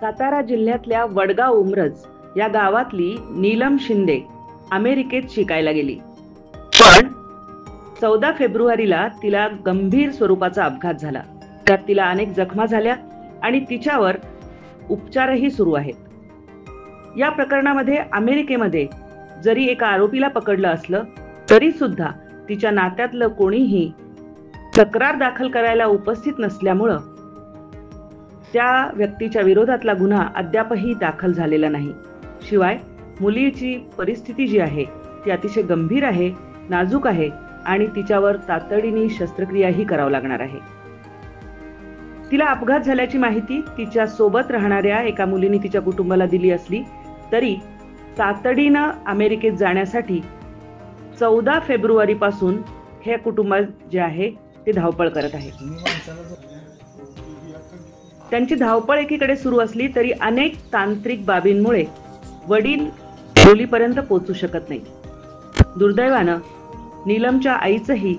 सातारा जिल्ह्यातल्या वडगाव उमरज या गावातली नीलम शिंदे अमेरिकेत शिकायला गेली, पण 14 फेब्रुवारीला तिला गंभीर स्वरूपाचा अपघात झाला. त्यात तिला अनेक जखमा झाल्या आणि तिच्यावर उपचारही सुरू आहेत. या प्रकरणामध्ये अमेरिकेमध्ये जरी एका आरोपीला पकडलं असलं तरी सुद्धा तिच्या नात्यातलं कोणीही तक्रार दाखल करायला उपस्थित नसल्यामुळं त्या व्यक्तीच्या विरोधातला गुन्हा अद्यापही दाखल झालेला नाही. शिवाय मुलीची परिस्थिती जी आहे ती अतिशय गंभीर आहे, नाजूक आहे आणि तिच्यावर तातडीने शस्त्रक्रियाही करावं लागणार आहे. तिला अपघात झाल्याची माहिती तिच्या सोबत राहणाऱ्या एका मुलीने तिच्या कुटुंबाला दिली असली तरी तातडीनं अमेरिकेत जाण्यासाठी 14 फेब्रुवारी पासून हे कुटुंब जे आहे ते धावपळ करत आहे. त्यांची धावपळ एकीकडे सुरू असली तरी अनेक तांत्रिक बाबींमुळे वडील मुलीपर्यंत पोहोचू शकत नाही. दुर्दैवानं नीलमच्या आईचंही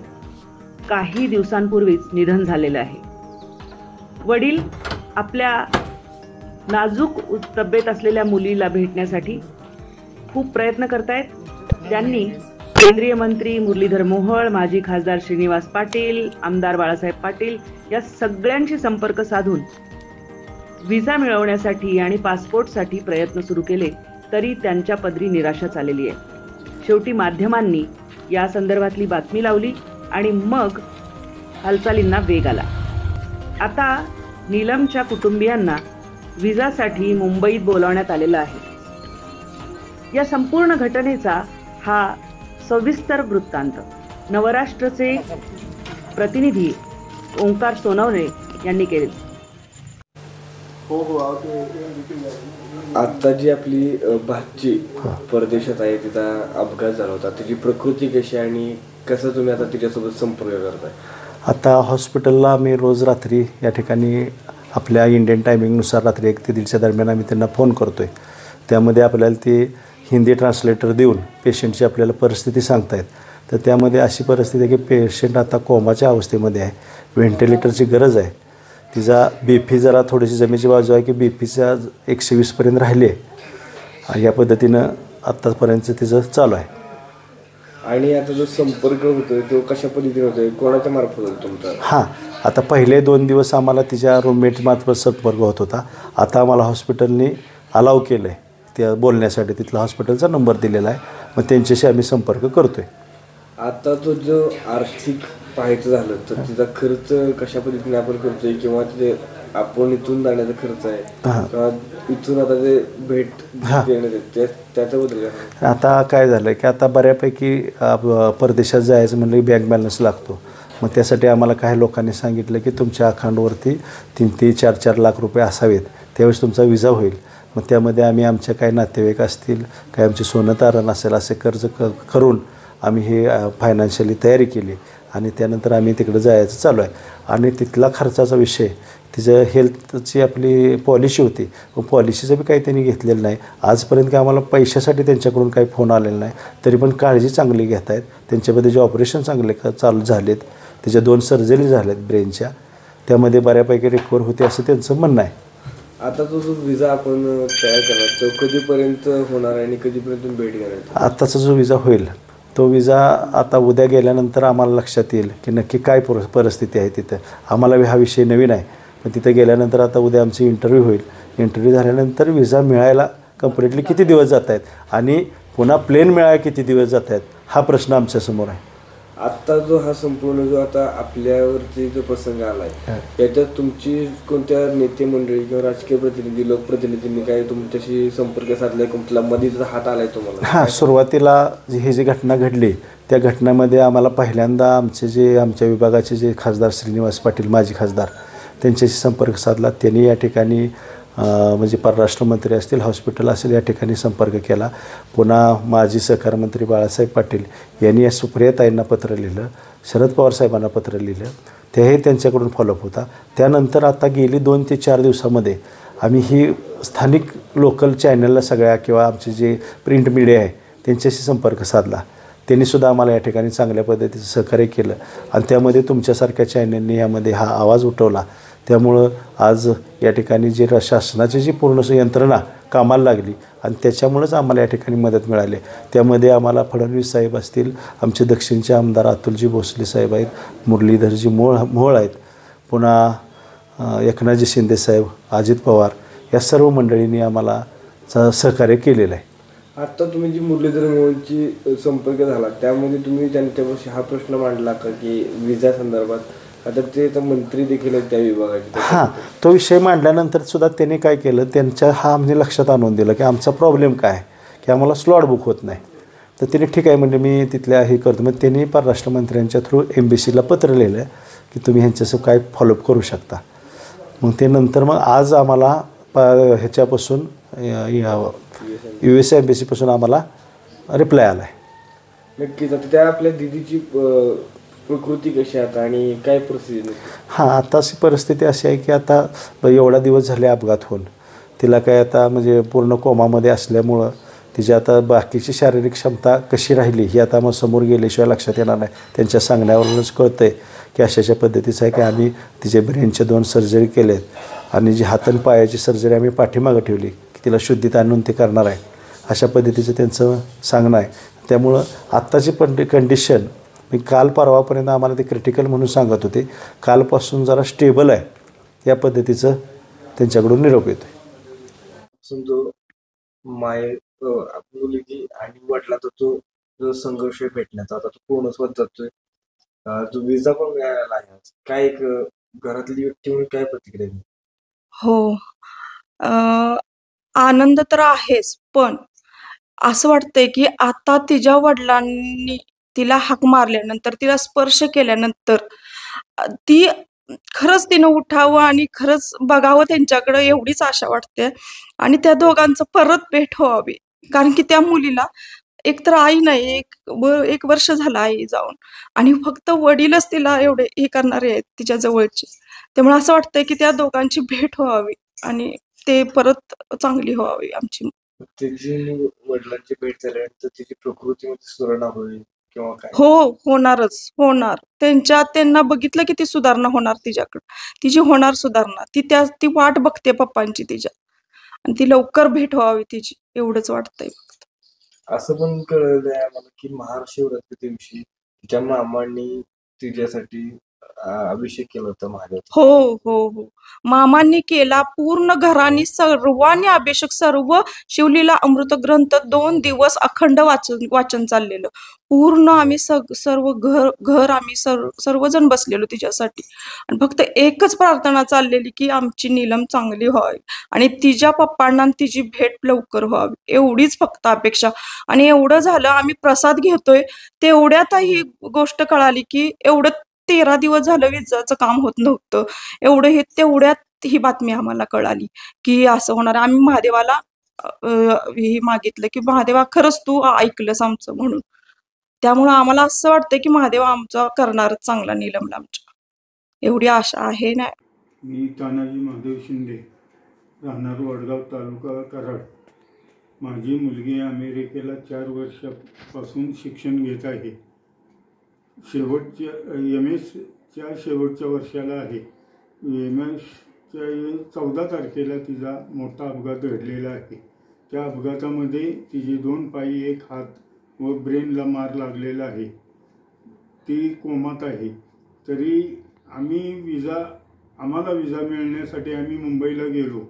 काही दिवसांपूर्वीच निधन झालेलं आहे. वडील आपल्या नाजूक तब्येत असलेल्या मुलीला भेटण्यासाठी खूप प्रयत्न करतायत. त्यांनी केंद्रीय मंत्री मुरलीधर मोहोळ, माजी खासदार श्रीनिवास पाटील, आमदार बाळासाहेब पाटील या सगळ्यांशी संपर्क साधून व्हिसा मिळवण्यासाठी आणि पासपोर्टसाठी प्रयत्न सुरू केले तरी त्यांच्या पदरी निराशाच आलेली आहे. शेवटी माध्यमांनी या संदर्भातली बातमी लावली आणि मग हालचालींना वेग आला. आता नीलमच्या कुटुंबियांना व्हिसासाठी मुंबईत बोलावण्यात आलेलं आहे. या संपूर्ण घटनेचा हा सविस्तर वृत्तांत नवराष्ट्रचे प्रतिनिधी ओंकार सोनवणे यांनी केले. आता जी आपली भाची परदेशात आहे, तिचा अपघात झाला होता, तिची प्रकृती कशी आणि कसं तुम्ही आता तिच्यासोबत संपर्क करताय? आता हॉस्पिटलला आम्ही रोज रात्री या ठिकाणी आपल्या इंडियन टायमिंगनुसार रात्री 1 ते 1:30च्या दरम्यान आम्ही त्यांना फोन करतो आहे. त्यामध्ये आपल्याला ते हिंदी ट्रान्सलेटर देऊन पेशंटची आपल्याला परिस्थिती सांगतायत. तर त्यामध्ये अशी परिस्थिती आहे की पेशंट आता कोमाच्या अवस्थेमध्ये आहे, व्हेंटिलेटरची गरज आहे. तिचा BP जरा थोडीशी जमेची बाजू आहे की BPचा 120पर्यंत राहिली आहे. या पद्धतीनं आत्तापर्यंत तिचं चालू आहे. आणि आता जो संपर्क होतोय तो कशा पद्धतीने होतोय, कोणाच्या मार्फत होतो तुमचा? हां, आता पहिले 2 दिवस आम्हाला तिच्या रूममेट मार्फत संपर्क होत होता. आता आम्हाला हॉस्पिटलने अलाव केलं आहे त्या बोलण्यासाठी, तिथला हॉस्पिटलचा नंबर दिलेला आहे. मग त्यांच्याशी आम्ही संपर्क करतो आहे. आता तो जो आर्थिक पाहायचं झालं तर तिचा खर्च कशा पद्धतीने आपण करतोय, किंवा तिथे आपण इथून जाण्याचा खर्च आहे किंवा इथून आता ते भेट देण्याचं त्याच्याबद्दल काय? आता काय झालं की आता बऱ्यापैकी परदेशात जायचं म्हणलं की बँक बॅलन्स लागतो. मग त्यासाठी आम्हाला काही लोकांनी सांगितलं की तुमच्या अकाउंटवरती 3 ते 4 लाख रुपये असावेत, त्यावेळेस तुमचा विजा होईल. मग त्यामध्ये आम्ही आमच्या काही नातेवाईक असतील, काही आमचे सोनं तारण असेल असे कर्ज करून आम्ही हे फायनान्शियली तयारी केली आणि त्यानंतर आम्ही तिकडे जायचं चालू आहे. आणि तिथला खर्चाचा विषय, तिचं हेल्थची आपली पॉलिसी होती, पण पॉलिसीचं बी काही त्यांनी घेतलेलं नाही. आजपर्यंत काय आम्हाला पैशासाठी त्यांच्याकडून काही फोन आलेला नाही. तरी पण काळजी चांगली घेत आहेत. त्यांच्यामध्ये जे ऑपरेशन चांगले चालू झालेत, त्याच्या 2 सर्जरी झाल्यात ब्रेनच्या, त्यामध्ये बऱ्यापैकी रिकवर होते असं त्यांचं म्हणणं आहे. आता तो जो विजा आपण तयार करणार तो कधीपर्यंत होणार आणि कधीपर्यंत भेट घेणार? आत्ताचा जो विजा होईल तो विजा आता उद्या गेल्यानंतर आम्हाला लक्षात येईल की नक्की काय परिस्थिती आहे तिथं. आम्हाला हा विषय नवीन आहे, पण तिथं गेल्यानंतर आता उद्या आमची इंटरव्ह्यू होईल. इंटरव्ह्यू झाल्यानंतर विजा मिळायला कम्प्लिटली किती दिवस जात आहेत आणि पुन्हा प्लेन मिळायला किती दिवस जात आहेत हा प्रश्न आमच्यासमोर आहे. आत्ता जो हा संपूर्ण जो आता आपल्यावरती जो प्रसंग आला आहे याच्यात तुमची कोणत्या नेते मंडळी किंवा राजकीय प्रतिनिधी, लोकप्रतिनिधींनी काय तुमच्याशी संपर्क साधलाय, कुठला मदतीचा हात आलाय तुम्हाला? हां, सुरुवातीला ही जी घटना घडली त्या घटनेमध्ये आम्हाला पहिल्यांदा आमच्या विभागाचे जे खासदार श्रीनिवास पाटील माजी खासदार त्यांच्याशी संपर्क साधला. त्यांनी या ठिकाणी म्हणजे परराष्ट्र मंत्री असतील, हॉस्पिटल असेल या ठिकाणी संपर्क केला. पुन्हा माजी सहकार मंत्री बाळासाहेब पाटील यांनी या सुप्रियाताईंना पत्र लिहिलं, शरद पवार साहेबांना पत्र लिहिलं, तेही त्यांच्याकडून फॉलोअप होता. त्यानंतर आता गेली 2 ते 4 दिवसामध्ये आम्ही ही स्थानिक लोकल चॅनलला सगळ्या किंवा आमचे जे प्रिंट मीडिया आहे त्यांच्याशी संपर्क साधला. त्यांनीसुद्धा आम्हाला या ठिकाणी चांगल्या पद्धतीचं सहकार्य केलं आणि त्यामध्ये तुमच्यासारख्या चॅनलनी यामध्ये हा आवाज उठवला त्यामुळं आज या ठिकाणी जी शासनाची जी पूर्ण यंत्रणा कामाला लागली आणि त्याच्यामुळंच आम्हाला या ठिकाणी मदत मिळाली. त्यामध्ये आम्हाला फडणवीस साहेब असतील, आमचे दक्षिणचे आमदार अतुलजी भोसले साहेब आहेत, मुरलीधरजी मोहोळ आहेत, पुन्हा एकनाथजी शिंदे साहेब, अजित पवार या सर्व मंडळींनी आम्हाला सहकार्य केलेलं आहे. आता तुम्ही जी मुरलीधर मोहोळची संपर्क झाला त्यामध्ये तुम्ही त्यांच्यापाशी हा प्रश्न मांडला का की विजा संदर्भात? आता ते तर मंत्री देखील आहेत त्या विभागाचे. हां, तो विषय मांडल्यानंतर सुद्धा त्यांनी काय केलं, त्यांच्या म्हणजे लक्षात आणून दिलं की आमचा प्रॉब्लेम काय आहे की आम्हाला स्लॉट बुक होत नाही. तर त्यांनी ठीक आहे म्हणजे मी तिथल्या हे करतो. मग त्यांनी परराष्ट्र मंत्र्यांच्या थ्रू एम्बेसीला पत्र लिहिलं आहे की तुम्ही ह्यांच्यासोबत काय फॉलोअप करू शकता. मग ते नंतर मग आज आम्हाला ह्याच्यापासून USA एम्बेसीपासून आम्हाला रिप्लाय आला आहे. नक्कीच. आता त्या आपल्या दिदीची प्रकृती कशी आहे आता आणि काय परिस्थिती? हां, आताची परिस्थिती अशी आहे की आता एवढा दिवस झाले अपघात होऊन तिला काय आता म्हणजे पूर्ण कोमामध्ये असल्यामुळं तिची आता बाकीची शारीरिक क्षमता कशी राहिली ही आता मग समोर गेल्याशिवाय लक्षात येणार नाही. त्यांच्या सांगण्यावरूनच कळतं आहे की अशाच्या पद्धतीचं आहे की आम्ही तिचे ब्रेनच्या 2 सर्जरी केलेत आणि जी हात आणि पायाची सर्जरी आम्ही पाठीमागं ठेवली की तिला शुद्धीत आणून ते करणार आहे, अशा पद्धतीचं त्यांचं सांगणं आहे. त्यामुळं आत्ताची कंडिशन मी काल परवापर्यंत आम्हाला ते क्रिटिकल म्हणून सांगत होते, कालपासून जरा स्टेबल आहे या पद्धतीचं त्यांच्याकडून निरोप येतो आहे. समजो मुलगी आणि वडिलांचा जो संघर्ष भेटण्याचा आता तो पूर्णच होत जातोय. जो विजा पण मिळालेला आहे, काय एक घरातली व्यक्ती म्हणून काय प्रतिक्रिया दिली? हो. आनंद तर आहेच, पण असं वाटतंय की आता तिच्या वडिलांनी तिला हाक मारल्यानंतर, तिला स्पर्श केल्यानंतर ती खरंच तिनं उठावं आणि खरंच बघावं त्यांच्याकडे, एवढीच आशा वाटते. आणि त्या दोघांचं परत भेट व्हावी. कारण की त्या मुलीला एकतर आई नाही, एक वर्ष झालं आई जाऊन आणि फक्त वडीलच तिला एवढे हे करणारे आहेत तिच्या जवळचे. त्यामुळे असं वाटतंय की त्या दोघांची भेट व्हावी आणि ते परत चांगली व्हावी आमची. तिची वडिलांची भेट झाल्यानंतर तिची प्रकृतीमध्ये सुधारणा होईल किंवा काय? हो, होणार. त्यांना बघितलं की ती सुधारणा होणार तिच्याकडं. तिची होणार सुधारणा. ती वाट बघते पप्पांची तिच्या आणि ती लवकर भेट व्हावी तिची, एवढंच वाटतंय फक्त. असं पण कळलंय आम्हाला की महाशिवरात्री दिवशी तिच्या मामांनी तिच्यासाठी अभिषेक केला होता महादेवाचा. हो. मामांनी केला, पूर्ण घराने सर्वांनी अभिषेक, सर्व शिवलीला अमृत ग्रंथ 2 दिवस अखंड वाचन चाललेलं. पूर्ण आम्ही सर्व घर आम्ही सर्वजण बसलेलो तिच्यासाठी आणि फक्त एकच प्रार्थना चाललेली की आमची नीलम चांगली व्हावी आणि तिच्या पप्पांना तिची भेट लवकर व्हावी, एवढीच फक्त अपेक्षा. आणि एवढं झालं. आम्ही प्रसाद घेतोय तेवढ्यात ही गोष्ट कळाली की एवढं 13 दिवस झालं विजाचं काम होत नव्हतं. तेवढ्यात ही बातमी आम्हाला कळाली की असं होणार. आम्ही महादेवाला हे मागितलं की महादेवा खरंच तू ऐकलंस आमचं म्हणून. त्यामुळं आम्हाला असं वाटतंय की महादेव आमचा करणारच चांगला नीलमला आमच्या, एवढी आशा आहे ना. मी तानाजी महादेव शिंदे, राहणार वडगाव, तालुका कराड. माझी मुलगी अमेरिकेला 4 वर्षापासून शिक्षण घेत आहे. शेवटच्या MS शेवटच्या वर्षाला आहे. MS 14 तारखेला तिचा मोठा अपघात घडलेला आहे. त्या अपघातामध्ये तिचे 2 पाय, 1 हात व ब्रेनला मार लागलेला आहे. ती कोमात आहे. तरी आम्हाला विजा मिळण्यासाठी आम्ही मुंबईला गेलो,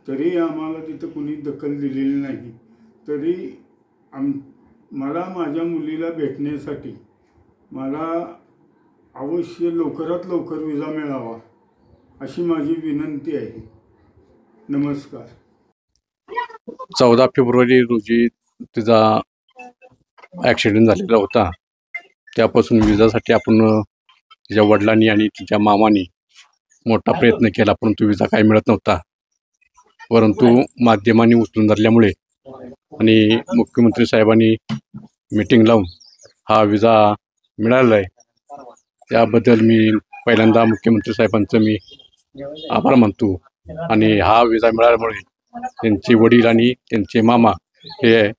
तरी आम्हाला तिथं कुणी दखल दिलेली नाही. तरी मला माझ्या मुलीला भेटण्यासाठी मला अवश्य लवकरात लवकर विजा मिळावा अशी माझी विनंती आहे. नमस्कार. 14 फेब्रुवारी रोजी तिचा ॲक्सिडेंट झालेला होता. त्यापासून विजासाठी आपण तिच्या वडिलांनी आणि तिच्या मामांनी मोठा प्रयत्न केला, परंतु विजा काही मिळत नव्हता. परंतु माध्यमांनी उचलून धरल्यामुळे आणि मुख्यमंत्री साहेबांनी मीटिंग लावून हा विजा मिळालेला आहे. त्याबद्दल मी पहिल्यांदा मुख्यमंत्री साहेबांचं मी आभार मानतो. आणि हा विजा मिळाल्यामुळे त्यांचे वडील आणि त्यांचे मामा हे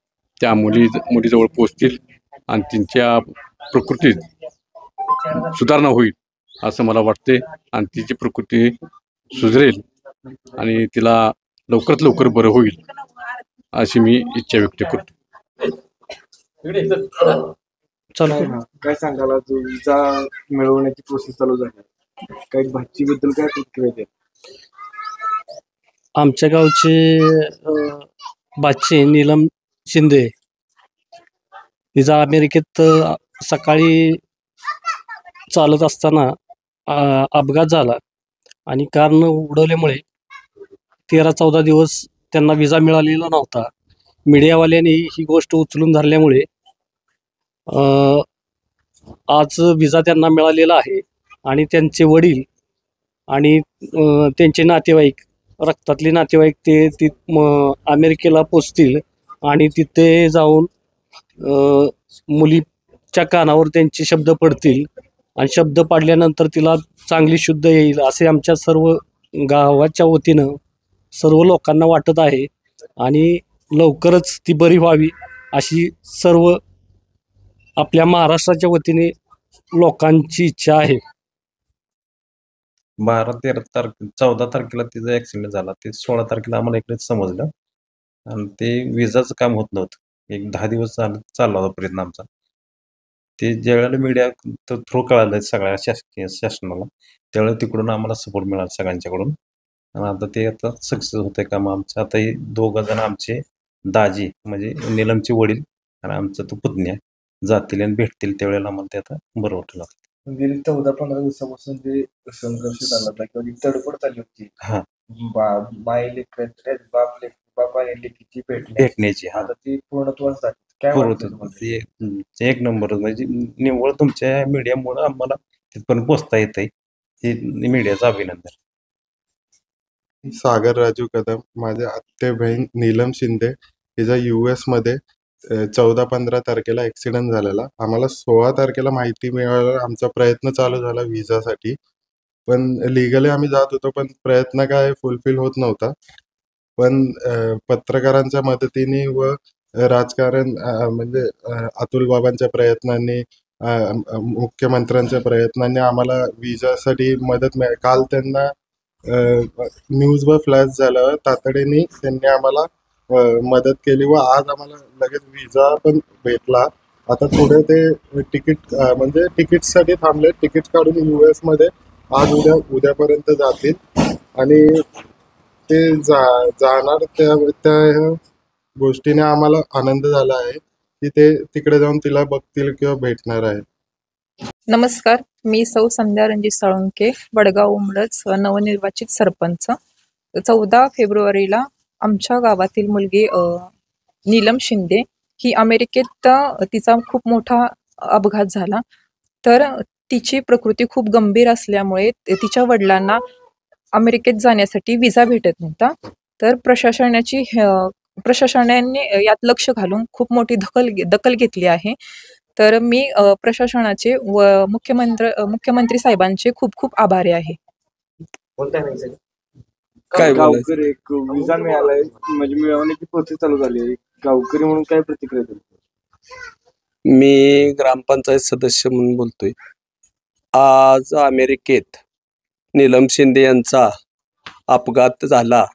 त्या मुलीजवळ पोचतील आणि त्यांच्या प्रकृतीत सुधारणा होईल असं मला वाटते आणि तिची प्रकृती सुधरेल आणि तिला लवकरात लवकर बरं होईल अशी मी इच्छा व्यक्त करतो. काय सांगाल आज विजा मिळवण्याची प्रोसेस चालू झाली, काही भाजीबद्दल काय प्रतिक्रिया द्या? आमच्या गावचे बाचे नीलम शिंदे तिचा अमेरिकेत सकाळी चालत असताना अपघात झाला आणि कार न उडवल्यामुळे 13-14 दिवस त्यांना विजा मिळालेला नव्हता. मीडियावाल्यांनी ही गोष्ट उचलून धरल्यामुळे आज विजा त्यांना मिळालेला आहे आणि त्यांचे वडील आणि त्यांचे नातेवाईक, रक्तातले नातेवाईक ते अमेरिकेला पोचतील आणि तिथे जाऊन मुलीच्या कानावर त्यांचे शब्द पडतील आणि शब्द पाडल्यानंतर तिला चांगली शुद्ध येईल असे आमच्या सर्व गावाच्या वतीनं सर्व लोकांना वाटत आहे आणि लवकरच ती बरी व्हावी अशी सर्व आपल्या महाराष्ट्राच्या वतीने लोकांची इच्छा आहे. 14 तारखेला तिचा ॲक्सिडेंट झाला. ते 16 तारखेला आम्हाला इकडेच समजलं आणि ते विजाचं काम होत नव्हतं. एक 10 दिवस चालला होता प्रयत्न आमचा. ते ज्यावेळेला मीडिया थ्रू कळालं सगळ्या शासनाला, त्यावेळेला तिकडून आम्हाला सपोर्ट मिळाला सगळ्यांच्याकडून आणि आता सक्सेस होतंय काम आमचं. आता हे 2 जण आमचे दाजी म्हणजे नीलमचे वडील आणि आमचा तो पुतण्या जातील आणि भेटतील, त्यावेळेला आम्हाला ते आता बरं वाटलं. गेली 14-15 दिवसापासून जे संघर्ष झाला होता किंवा जी तडफड चालली होती, हा बाप आणि लेकीची भेटण्याची आता ती पूर्णत्वास झाली. काय वाटतं तुम्हाला? ते एक नंबर म्हणजे निव्वळ तुमच्या मीडियामुळे आम्हाला तिथपर्यंत पोचता येतंय, हे मीडियाचं अभिनंदन. सागर राजू कदम, माझे आत्ते बहीण नीलम शिंदे, तिचा US मध्ये 14-15 तारखेला ॲक्सिडेंट झालेला. आम्हाला 16 तारखेला माहिती मिळालं. आमचा प्रयत्न चालू झाला विजासाठी, पण लिगली आम्ही जात होतो, पण प्रयत्न काय फुलफिल होत नव्हता. पण पत्रकारांच्या मदतीने व राजकारण म्हणजे अतुल बाबांच्या प्रयत्नांनी, मुख्यमंत्र्यांच्या प्रयत्नांनी आम्हाला विजासाठी मदत मिळाली. काल त्यांना न्यूजवर फ्लॅश झाल्यावर तातडीने त्यांनी आम्हाला मदत केली व आज आम्हाला लगेच विजा पण भेटला. आता पुढे ते म्हणजे तिकीटसाठी थांबले. तिकीट काढून US मध्ये आज उद्यापर्यंत जातील आणि ते जाणार. त्या गोष्टीने आम्हाला आनंद झाला आहे की ते तिकडे जाऊन तिला बघतील किंवा भेटणार आहे. नमस्कार, मी सौ संध्या रणजित साळुंके, वडगाव उमरज, नवनिर्वाचित सरपंच. 14 फेब्रुवारीला आमच्या गावातील मुलगी नीलम शिंदे ही अमेरिकेत तिचा खूप मोठा अपघात झाला. तर तिची प्रकृती खूप गंभीर असल्यामुळे तिच्या वडिलांना अमेरिकेत जाण्यासाठी विजा भेटत नव्हता. तर प्रशासनाने यात लक्ष घालून खूप मोठी दखल घेतली आहे. तर मी प्रशासनाचे व मुख्यमंत्री साहेबांचे खूप खूप आभारी आहे. काय गावकरी एक विजा मिळालाय म्हणजे मिळवण्याची प्रोसेस चालू झाली आहे, गावकरी म्हणून काय प्रतिक्रिया देतो? मी ग्रामपंचायत सदस्य म्हणून बोलतोय. आज अमेरिकेत नीलम शिंदे यांचा अपघात झाला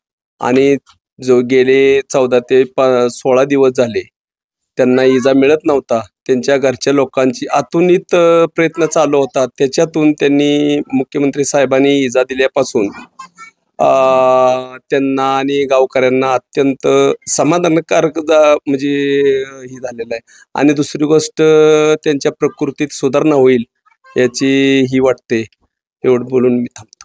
आणि जो गेले 14 ते 16 दिवस झाले त्यांना इजा मिळत नव्हता. त्यांच्या घरच्या लोकांची अतुनित प्रयत्न चालू होता. त्याच्यातून त्यांनी मुख्यमंत्री साहेबांनी इजा दिल्यापासून त्यांना आणि गावकऱ्यांना अत्यंत समाधानकारक म्हणजे हे झालेलं आहे. आणि दुसरी गोष्ट त्यांच्या प्रकृतीत सुधारणा होईल याची ही वाटते. एवढं बोलून मी थांबतो.